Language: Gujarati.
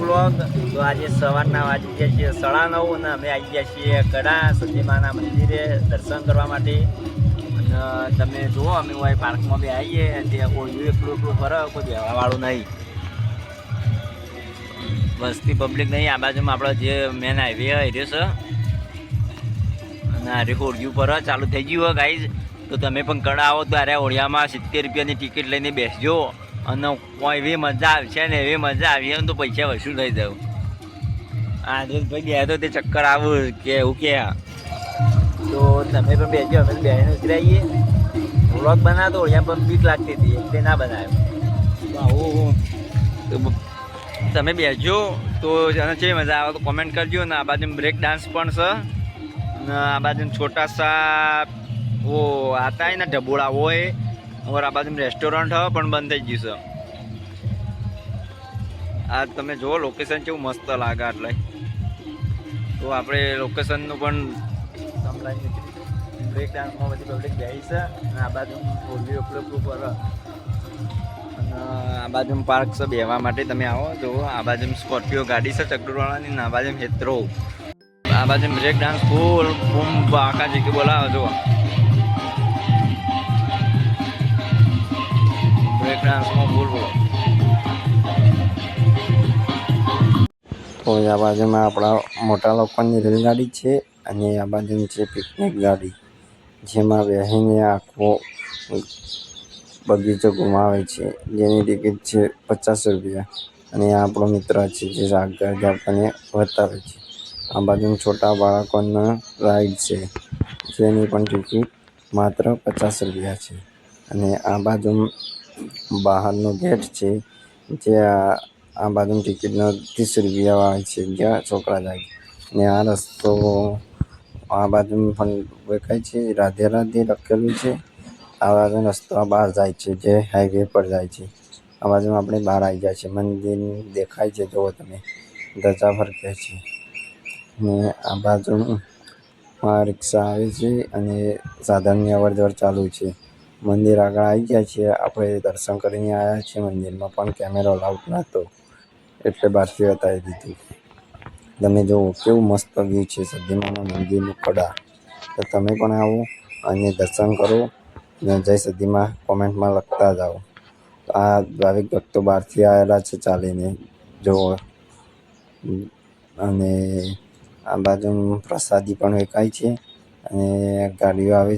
વ્લોગ. તો આજે સવારના વાગી ગયા છીએ 9:30 અને અમે આવી ગયા છીએ કડા સતીમાના મંદિરે દર્શન કરવા માટે. અને તમે જુઓ અમે હોય પાર્કમાં બી આવીએ ત્યાં કોઈ એકલું ફરે, કોઈ બેવાવાળું નહીં, વસ્તી પબ્લિક નહીં. આ બાજુમાં આપણો જે મેન હાઈવે એ છે અને આ હોડિયું પર ચાલુ થઈ ગયું હોય ગાઈઝ. તો તમે પણ કડા આવો તો અરે ઓળિયામાં 70 રૂપિયાની ટિકિટ લઈને બેસજો અને કોઈ એવી મજા આવશે ને એવી મજા આવી ને તો પૈસા વસૂલ થઈ જાવ. આજે ભાઈ બે તો તે ચક્કર આવું કે એવું કે તો તમે પણ બેસજો. અમે બેસીને ઉતરાઈએ. વ્લોગ બનાવતો ઓળિયા પણ બીક લાગતી હતી એટલે ના બનાવ્યો. આવું તમે બેસજો તો જેને છે મજા આવે તો કોમેન્ટ કરજો. ને આ બાજુ બ્રેક ડાન્સ પણ છે અને આ બાજુ છોટા સા वो आता है ना ढबोड़ा वो है. और આ બાજુ રેસ્ટોરન્ટ હવે પણ બંધ થઈ ગયું છે. આ તમે જુઓ લોકેશન કેવું મસ્ત લાગે. એટલે તો આપણે લોકેશનનું પણ બ્રેક ડાન્સમાં બધી પબ્લિક બેસી છે અને આ બાજુ ફોરવી ઉપલું પર અને આ બાજુ પાર્ક છે બેસવા માટે. તમે આવો તો આ બાજુ સ્કોર્પિયો ગાડી છે ચકડોળાની ને આ બાજુ હેત્રો. આ બાજુ બ્રેક ડાન્સ ફૂલ બૂમ આખા જગ્યાએ બોલાવો જો. બ્રેક ડાન્સમાં ફૂલ બોલો. તો આ બાજુમાં આપણા મોટા લોકોની રેલગાડી છે અને આ બાજુ છે પિકનિક ગાડી, જેમાં બેસીને આખો બગીચો ઘુમાવે છે, જેની ટિકિટ છે 50 રૂપિયા. અને આ આપણો મિત્ર છે જે આગળ આપણને બતાવે છે. આ બાજુ છોટા બાળકોના રાઈડ છે, જેની પણ ટિકિટ માત્ર 50 રૂપિયા છે. અને આ બાજુ બહારનો ગેટ છે, જે આ બાજુ ટિકિટનો 30 રૂપિયા આવે છે, જ્યાં છોકરા જાય. ને આ રસ્તો આ બાજુ પણ દેખાય છે રાધે રાધે લખેલું છે. આ બાજુ રસ્તો બહાર જાય છે, જે હાઈવે પર જાય છે. આ બાજુ આપણે બહાર આવી જાય છે. મંદિર દેખાય છે, જુઓ તમે ધજા ફરકે છે. ને આ બાજુ રિક્ષા આવે છે અને સાધનની અવર જવર ચાલુ છે. મંદિર આગળ આવી ગયા છે. આપણે દર્શન કરીને આવ્યા છીએ. મંદિરમાં પણ કેમેરો અલાઉડ નહોતો એટલે બહારથી બતાવી દીધું. તમે જુઓ કેવું મસ્ત વ્યૂ છે સદીમાના મંદિરનું કડા. તો તમે પણ આવો અને દર્શન કરો અને જય સદીમાં કોમેન્ટમાં લખતા જાઓ. આ ભાવિક ભક્તો બહારથી આવેલા છે ચાલીને જુઓ. અને આ બાજુ પ્રસાદી પણ વેચાય છે અને ગાડીઓ આવે છે.